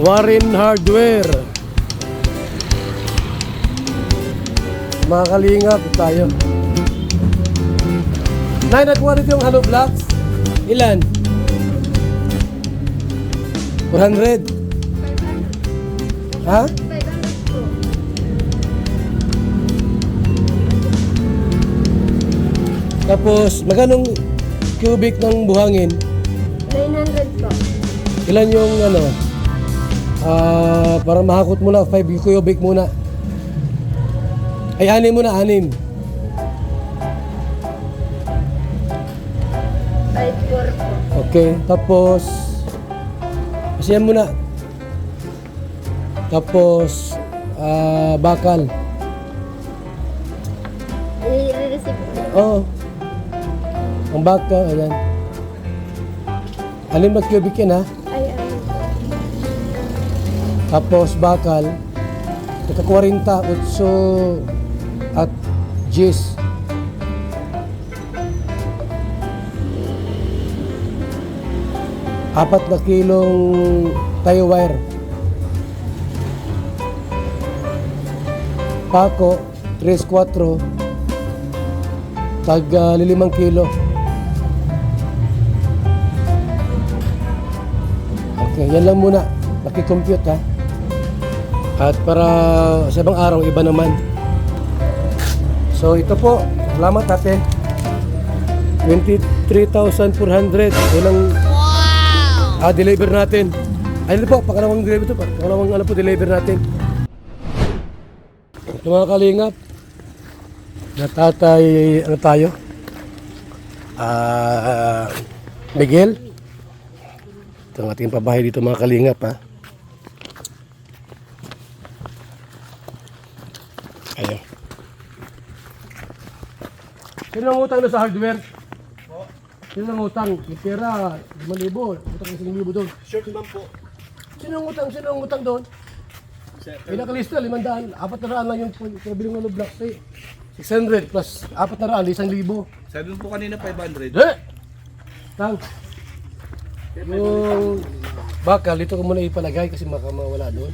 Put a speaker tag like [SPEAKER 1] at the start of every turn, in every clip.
[SPEAKER 1] Warren Hardware. Mga kalingap, tayo. Nay, nakuha rin yung hollow blocks. Ilan? 400? Ha?
[SPEAKER 2] 500 po.
[SPEAKER 1] Tapos, magkanong cubic ng buhangin?
[SPEAKER 2] 900 po.
[SPEAKER 1] Ilan yung ano? Para mahakot muna, 5 cubic muna. Ay, 6 muna, 6.
[SPEAKER 2] 5-4 po.
[SPEAKER 1] Okay, tapos asiyan muna. Tapos bakal.
[SPEAKER 2] I-receive po.
[SPEAKER 1] Oo. Ang bakal, ayan. Alin na cubic yan ha?
[SPEAKER 2] Ay, ano.
[SPEAKER 1] Tapos bakal. Ika 40, 8 at 10. Apat na kilong tie wire. Pako, 3-4. Tag 5 kilo. Okay, yan lang muna. Naki-compute ha. At para sa ibang araw, iba naman. So ito po, salamat ate. 23,400. Walang deliver natin. Ayun po, pangalawang deliver ito. Pangalawang ano po, deliver natin. Ito mga kalingap. Natatay, ano tayo? Miguel. Ito ang ating pabahay dito mga kalingap ha. Ayun. Sino ang utang na sa hardware? Sino ang utang? Yung pera, 5,000. Utang na 5,000 doon.
[SPEAKER 3] Short man po.
[SPEAKER 1] Sino ang utang doon? Ay nakalista, 500. 400 lang yung pinabiling ng blocks eh. 600 plus 400, 1,000.
[SPEAKER 3] Sabi mo po kanina 500.
[SPEAKER 1] Tang. Yung bakal, dito ko muna ipalagay kasi mawala doon.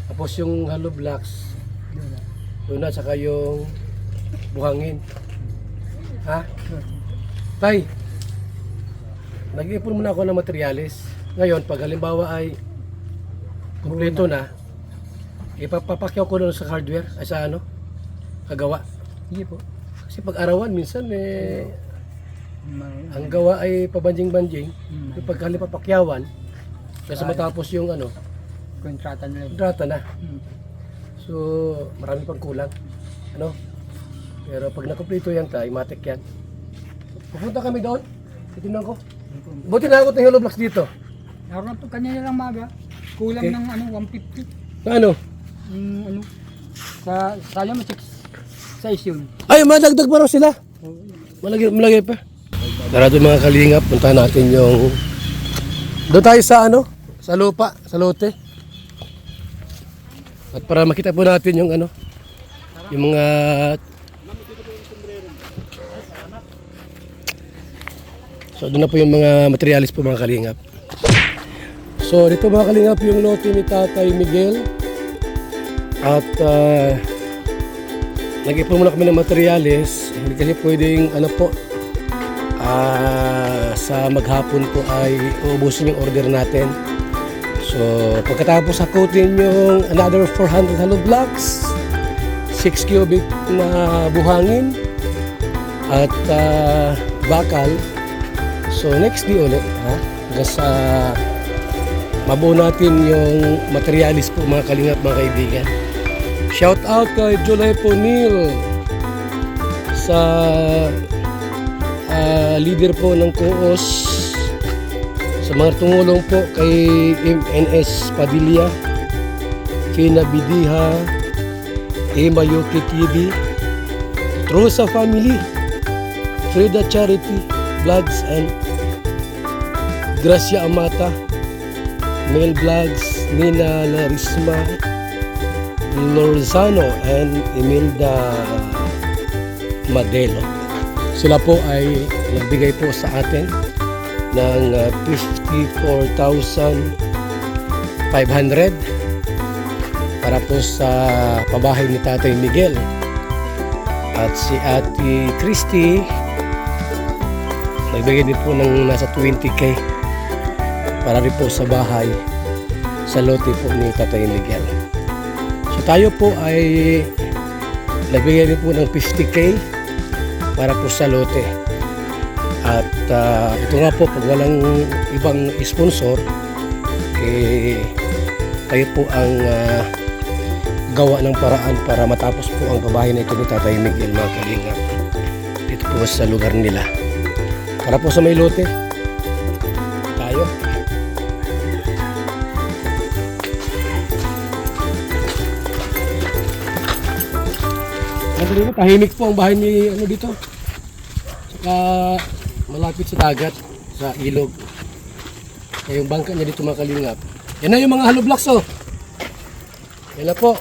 [SPEAKER 1] Tapos yung hollow blocks, doon na, saka yung buhangin. Ha? Tay, nag-iipon muna ako ng materialis. Ngayon, pag halimbawa ay kumpleto na, ipapapakyaw ko na sa hardware, ay sa ano, kagawa.
[SPEAKER 4] Hindi po.
[SPEAKER 1] Kasi pag arawan, minsan ang gawa ay pabanjing-banjing. Pag halipapakyawan, kasi matapos yung ano,
[SPEAKER 4] Kontrata na lang.
[SPEAKER 1] kontrata na. So, marami pang kulang. Ano? Pero pag nakumpleto yan tayo, matik yan. Pupunta kami doon. Titignan ko. Buti na ako ng hollow blocks dito.
[SPEAKER 4] Naroon po kanina lang maga. Kulang
[SPEAKER 1] Okay.
[SPEAKER 4] ng 150.
[SPEAKER 1] Na ano?
[SPEAKER 4] Yung sayang 6 yun.
[SPEAKER 1] Ay, madagdag pa raw sila. Malagay pa. Tara doon mga kalingap, puntahan natin yung doon tayo sa ano, sa lupa, sa lote. At para makita po natin yung ano, yung mga so doon na po yung mga materialis po mga kalingap. So dito mga kalingap yung lote ni Tatay Miguel. At nag-ipon muna kami ng materialis. Hindi kasi pwedeng ano po, sa maghapon po ay uubusin yung order natin. So pagkatapos hakutin yung another 400 hollow blocks, 6 cubic na buhangin at bakal. So next day ulit ha, hanggang sa mabuo natin yung materialis po mga kalingap mga kaibigan. Shout out kay July Ponil sa leader po ng COOS, sa mga tumulong po kay MNS Padilla, Kina Bidiha, Emma Yuki TV, Rosa Family, Frida Charity Vlogs and Gracia Amata, Mel Vlogs, Nina Larisma, Lorzano and Imelda Madelo. Sila po ay nagbigay po sa atin ng 54,000 500 para po sa pabahay ni Tatay Miguel. At si Ate Christy nagbigay din po ng nasa 20k para rin po sa bahay sa lote po ni Tatay Miguel. So tayo po ay nagbigay din po ng 50k para po sa lote. At ito nga po, pag walang ibang sponsor, kayo po ang gawa ng paraan para matapos po ang pabahay na ito ni Tatay Miguel, mga kalingap, dito po sa lugar nila. Para po sa may lote tayo. Tahimik po ang bahay ni ano dito. Saka malapit sa dagat, sa ilog. Kaya yung bangka niya dito, mga kalingap. Yan na yung mga hollow blocks, oh. Yan na po.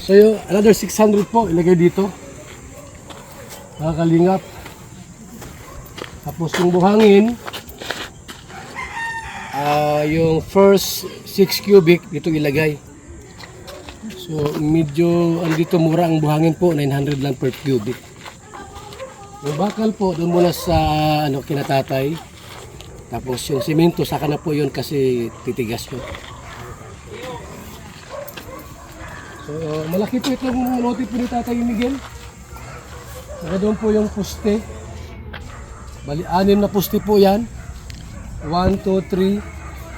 [SPEAKER 1] So yung another 600 po ilagay dito, mga kalingap. Tapos yung buhangin, yung first 6 cubic dito ilagay. So medyo dito mura ang buhangin po, 900 lang per cubic. Yung bakal po doon muna sa kinatatay. Tapos yung simento saka na po yun kasi titigas yun. So malaki po itong lote po ni Tatay Miguel. Saka doon po yung poste. Bali 6 na poste po yan. 1, 2, 3,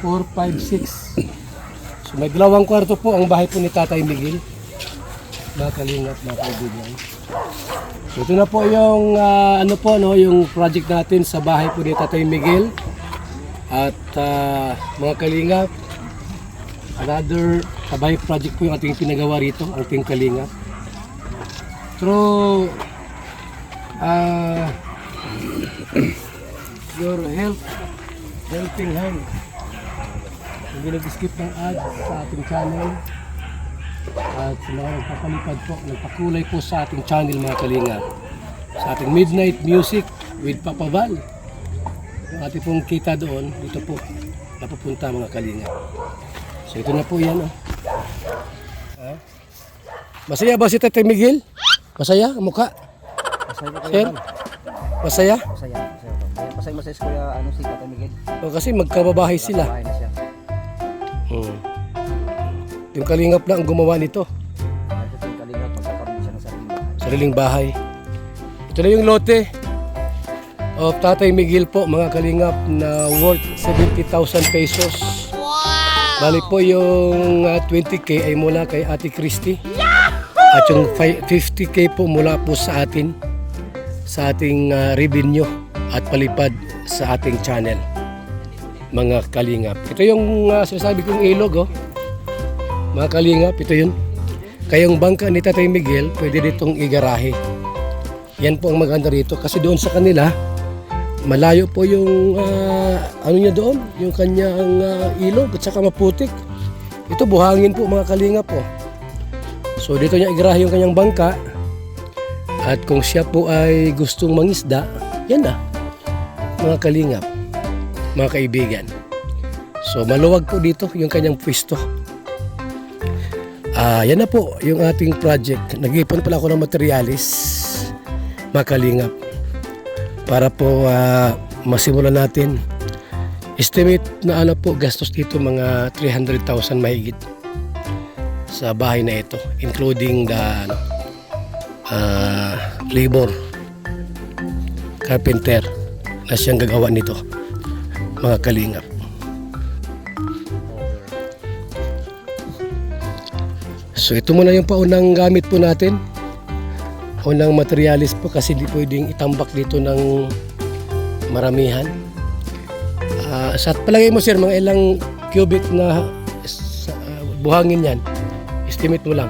[SPEAKER 1] 4, 5, 6. So may 2 kwarto po ang bahay po ni Tatay Miguel. Mga kalingap, mga kaibigan. So ito na po yung yung project natin sa bahay po ni Tatay Miguel. At mga kalingap, another bahay project po yung ating pinagawa rito, ang ating kalingap. Through your helping hand. Hindi nag-skip ng ads sa ating channel. At sa mga nagpapalipad po, nagpakulay po sa ating channel, mga kalingap. Sa ating Midnight Music with Papa Val. Yung ating pong kita doon, dito po napupunta, mga kalingap. So ito na po yan. Masaya ba si Tatay Miguel? Masaya ang mukha?
[SPEAKER 5] Masaya ko
[SPEAKER 1] Sir? Masaya?
[SPEAKER 5] Masaya. Masaya masaya si Kuya si Tatay Miguel.
[SPEAKER 1] O, kasi magkababahay sila.
[SPEAKER 5] Bahay na siya.
[SPEAKER 1] Yung kalingap lang ang gumawa nito.
[SPEAKER 5] Ito yung kalingap, magkakaroon siya ng
[SPEAKER 1] Sariling bahay. Ito na yung lote of Tatay Miguel po, mga kalingap, na worth 70,000 pesos. Wow! Bali po yung 20k ay mula kay Ate Christy. At yung 50k po mula po sa atin, sa ating revenue at palipad sa ating channel, mga kalingap. Ito yung sinasabi kong ilog, oh. Mga kalingap, ito yun. Kayong bangka ni Tatay Miguel, pwede ditong igarahe. Yan po ang maganda rito. Kasi doon sa kanila, malayo po yung niya doon, yung kanyang ilog at saka maputik. Ito buhangin po, mga kalingap po. So dito niya igarahe yung kanyang bangka. At kung siya po ay gustong mangisda, yan na, mga kalingap, mga kaibigan. So maluwag po dito yung kanyang pwesto. Yan na po yung ating project. Nag-ipon pala ako ng materialis, mga kalingap, para po masimulan natin. Estimate na po gastos dito mga 300,000 mahigit sa bahay na ito, including the labor, carpenter na siyang gagawa nito, mga kalingap. So ito muna yung paunang gamit po natin, unang materialis po, kasi hindi pwedeng itambak dito ng maramihan. Sa palagay mo, sir, mga ilang cubic na buhangin yan? Estimate mo lang.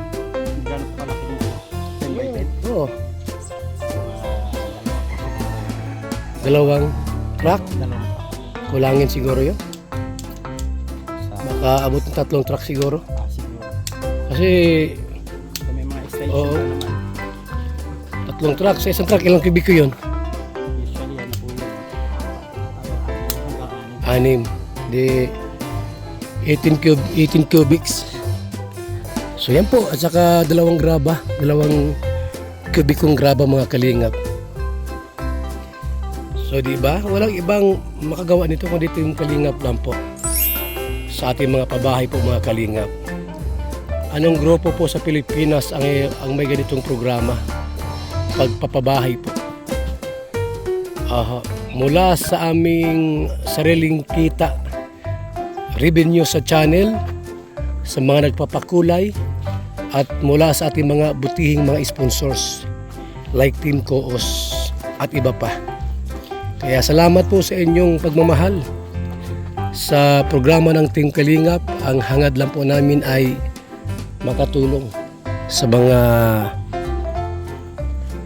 [SPEAKER 5] Gano'n palaki mo? 10 by 10?
[SPEAKER 1] Oo. 2 truck? Kulangin siguro yun. Baka abot ng 3 truck siguro.
[SPEAKER 5] Siguro.
[SPEAKER 1] Kasi
[SPEAKER 5] So, may mga extension
[SPEAKER 1] Oo.
[SPEAKER 5] na naman.
[SPEAKER 1] 3 truck, sa isang truck ilang kubiko yun?
[SPEAKER 5] Usually, ano po yun?
[SPEAKER 1] 6. Di 18 cubics. So yan po, at saka dalawang kubikong graba mga kalingap. So di ba, walang ibang makagawa nito kundi ito yung kalingap lang po. Sa ating mga pabahay po mga kalingap. Anong grupo po sa Pilipinas ang may ganitong programa? Pagpapabahay po. Mula sa aming sariling kita, revenue sa channel, sa mga nagpapakulay, at mula sa ating mga butihing mga sponsors like Team Koos at iba pa. Kaya salamat po sa inyong pagmamahal sa programa ng Team Kalingap. Ang hangad lang po namin ay makatulong sa mga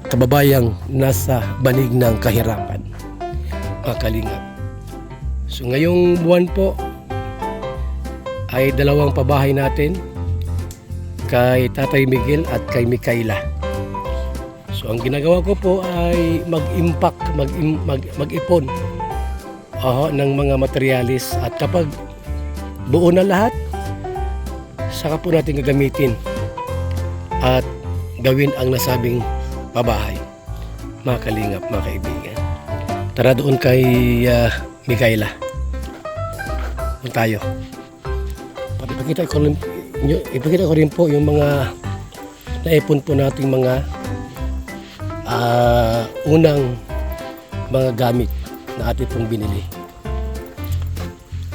[SPEAKER 1] kababayang nasa banig ng kahirapan, mga kalingap. So ngayong buwan po ay dalawang pabahay natin, kay Tatay Miguel at kay Mikaela. So ang ginagawa ko po ay mag-ipon ng mga materialis, at kapag buo na lahat, saka po natin gagamitin at gawin ang nasabing pabahay, mga kalingap, mga kaibigan. Tara doon kay Mikaela. Doon tayo. Ipakita ko rin po yung mga naipon po nating mga unang mga gamit na ating pong binili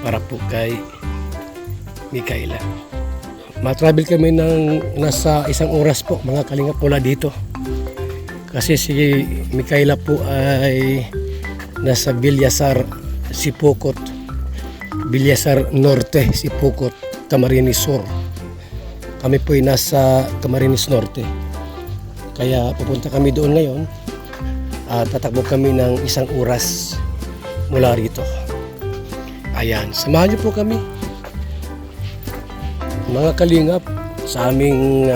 [SPEAKER 1] para po kay Mikaela. Matravel kami ng nasa 1 oras po mga kalingap mula dito, kasi si Mikaela po ay nasa Bilyasar, Sipokot, Bilyasar Norte, Sipokot, Camarines Sur. Kami po ay nasa Camarines Norte, kaya pupunta kami doon ngayon at tatakbo kami ng 1 oras mula rito. Ayan, samahan niyo po kami mga kalingap sa aming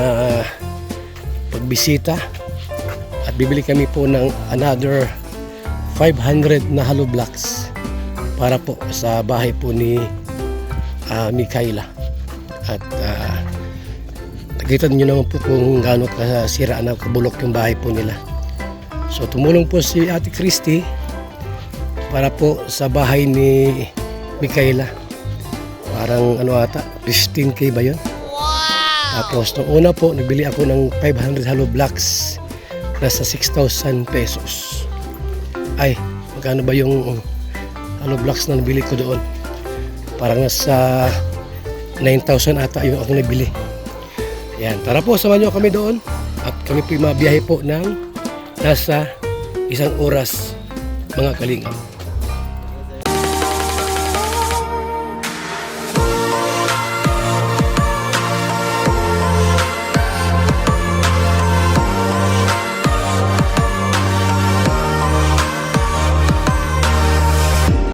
[SPEAKER 1] pagbisita, at bibili kami po ng another 500 na hollow blocks para po sa bahay po ni Mikaela. At nakita niyo naman po kung gaano kasira na kabulok yung bahay po nila. So tumulong po si Ate Christy para po sa bahay ni Mikaela. Parang ata, 15K ba yun? Wow! Tapos nung una po, nagbili ako ng 500 hollow blocks, nasa 6,000 pesos. Ay, magkano ba yung hollow blocks na nabili ko doon? Parang nasa 9,000 ata yung ako nabili. Ayan, tara po, samahan nyo kami doon. At kami po mabiyahe po ng nasa 1 oras, mga kalingap.